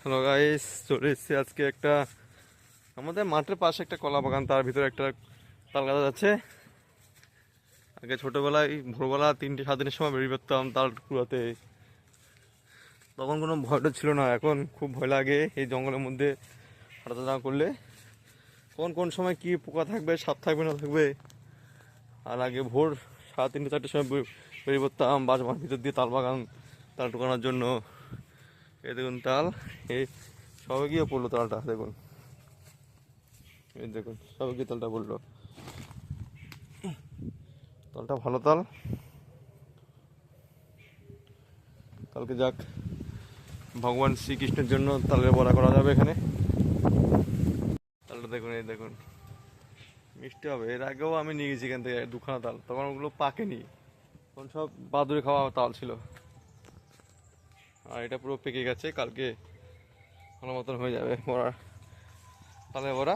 Hello guys, চলে এসেছি আজকে একটা আমাদের মাঠের পাশে একটা কলা বাগান, তার ভিতরে একটা তাল গাছ আছে। আগে ছোটবেলায় ভোরবেলা 3টে 7 দিনের সময় বেরিয়ে পড়তাম তাল কুড়াতে। তখন কোনো ভয়টা ছিল না, এখন খুব ভয় লাগে এই জঙ্গলের মধ্যে হাঁটাচলা করলে। কোন সময় কি পোকা থাকবে, সাপ থাকবে না থাকবে। আর আগে ভোর 3:30 4টের সময় বেরিয়ে পড়তাম বাঁশ ভিতর দিয়ে তাল বাগান, তাল টুকানোর জন্য। এই দেখুন তাল, এই সবে গিয়ে পড়লো তালটা, দেখুন এই দেখুন সবে গিয়ে তালটা পড়লো। তালটা ভালো তাল, কালকে যাক ভগবান শ্রীকৃষ্ণের জন্য তালের বড়া করা যাবে এখানে। তালটা দেখুন, এই দেখুন মিষ্টি হবে। এর আগেও আমি নিয়ে গেছি এখান থেকে 2খানা তাল, তখন ওগুলো পাকেনি, তখন সব বাদুড়ে খাওয়া তাল ছিল। আর এটা পুরো পেকে গেছে, কালকে ভালো মতন হয়ে যাবে বড়া, তালের বড়া।